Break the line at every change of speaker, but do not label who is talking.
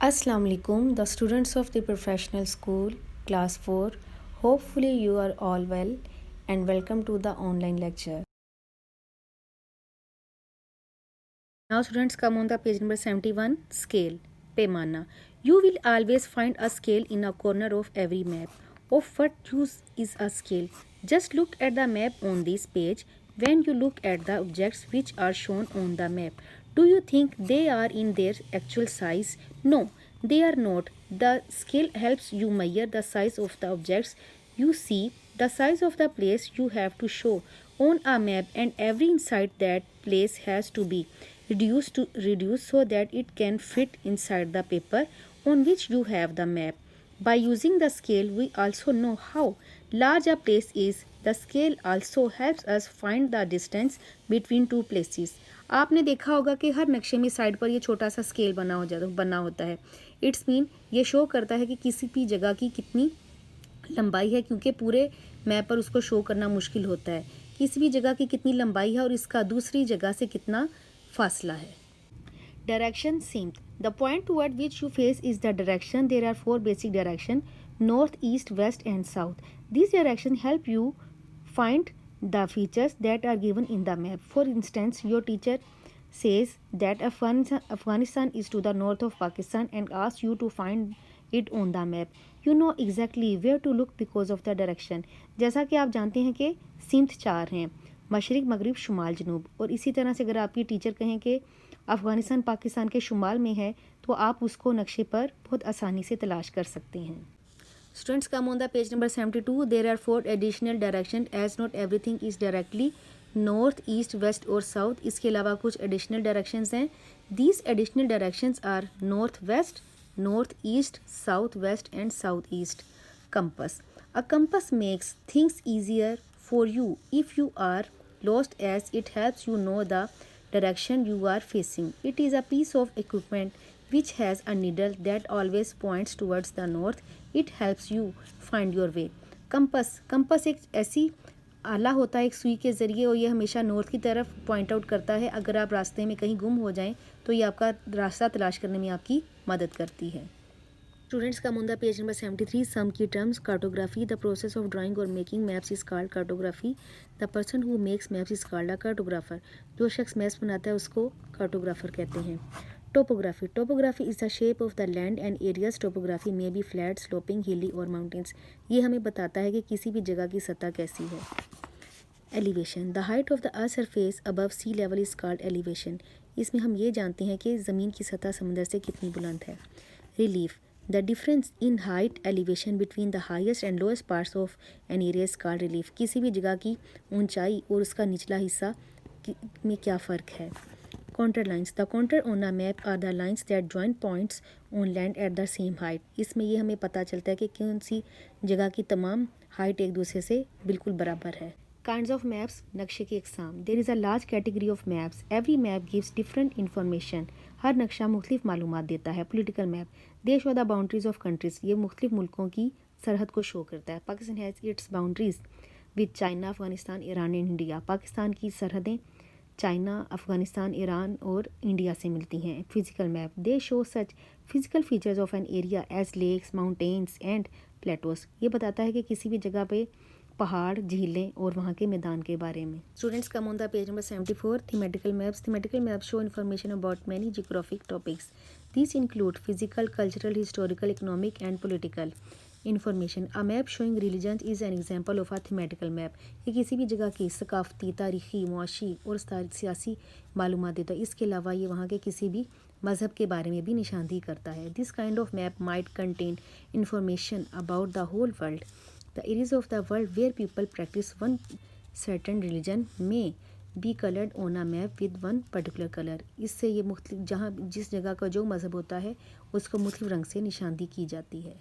Assalamu alaikum, the students of the professional school, class 4. Hopefully, you are all well and welcome to the online lecture. Now, students, come on the page number 71, scale, Paimana. You will always find a scale in a corner of every map. Of what use is a scale? Just look at the map on this page. When you look at the objects which are shown on the map, do you think they are in their actual size? No, they are not. The scale helps you measure the size of the objects you see, the size of the place you have to show on a map, and every inside that place has to be reduced so that it can fit inside the paper on which you have the map. By using the scale, we also know how large a place is. The scale also helps us find the distance between two places. आपने देखा होगा कि हर नक्शे में side पर ये छोटा सा स्केल बना होता है. इट्स मीन ये शो करता है कि किसी भी जगह की कितनी लंबाई है, क्योंकि पूरे मैप पर उसको शो करना मुश्किल होता है. किसी भी जगह की कितनी लंबाई है और इसका दूसरी जगह से कितना फासला है. Direction seemed. The point toward which you face is the direction. There are 4 basic directions: north, east, west and south. These directions help you find the features that are given in the map. For instance, your teacher says that Afghanistan is to the north of Pakistan and asks you to find it on the map. You know exactly where to look because of the direction. जैसा कि आप जानते हैं कि सिम्त 4 हैं: मशरिक, मगरिब, शुमाल, जनूब. और इसी तरह से अगर आपकी टीचर कहें कि अफ़गानिस्तान पाकिस्तान के शुमाल में है, तो आप उसको नक्शे पर बहुत आसानी से तलाश कर सकते हैं. Students, come on the page number 72. There are 4 additional direction as not everything is directly north, east, west और साउथ. इसके अलावा कुछ एडिशनल डायरेक्शंस हैं. These additional directions are north west, north east, south west and south east. Compass. A compass makes things easier for you if you are lost, as it helps you know the direction you are facing. It is a piece of equipment which has a needle that always points towards the north. It helps you find your way. Compass एक ऐसी आला होता है एक सुई के ज़रिए, और ये हमेशा नॉर्थ की तरफ पॉइंट आउट करता है. अगर आप रास्ते में कहीं गुम हो जाएं तो ये आपका रास्ता तलाश करने में आपकी मदद करती है. Students, come on the page number 73. Some key terms. Cartography. The process of drawing or making maps is called cartography. The person who makes maps is called a cartographer. जो शख्स मैप्स बनाता है उसको कार्टोग्राफर कहते हैं. Topography. Topography is the shape of the land and areas. Topography may be flat, sloping, hilly or mountains. ये हमें बताता है कि किसी भी जगह की सतह कैसी है. Elevation. The height of the earth surface above sea level is called elevation. इसमें हम ये जानते हैं कि ज़मीन की सतह समंदर से कितनी बुलंद है. Relief. The difference in height elevation between the highest and lowest parts of an area is called relief. किसी भी जगह की ऊंचाई और उसका निचला हिस्सा में क्या फ़र्क है. Contour lines. The contour on a map are the lines that join points on land at the same height. इसमें ये हमें पता चलता है कि कौन सी जगह की तमाम हाइट एक दूसरे से बिल्कुल बराबर है. Kinds of maps. नक्शे की अक़साम. There is a large category of maps. Every map gives different information. हर नक्शा मुख्तलिफ मालूमात देता है. Political map. They show the boundaries of countries. ये मुख्तलिफ मुल्कों की सरहद को शो करता है. Pakistan has its boundaries with China, Afghanistan, Iran and India. Pakistan की सरहदें चाइना, अफ़गानिस्तान, ईरान और इंडिया से मिलती हैं. Physical map. They show such physical features of an area as lakes, mountains and plateaus. ये बताता है कि किसी भी जगह पे पहाड़, झीलें और वहाँ के मैदान के बारे में. Students, come on the page number 74. Thematical maps. Thematical maps show information about many geographic topics. These include physical, cultural, historical, economic and political information. A map showing religions is an example of a thematical map. ये किसी भी जगह की सकाफ़ती, तारीख़ी, मुआशी और सियासी मालूमात देता है. इसके अलावा ये वहाँ के किसी भी मज़हब के बारे में भी निशानदेही करता है. This kind of map might contain information about the whole world. The areas of the world where people practice one certain religion may be coloured on a map with one particular colour. इससे ये मुख्तलिफ जहाँ जिस जगह का जो मज़हब होता है उसको मुख्तलिफ रंग से निशानदेही की जाती है.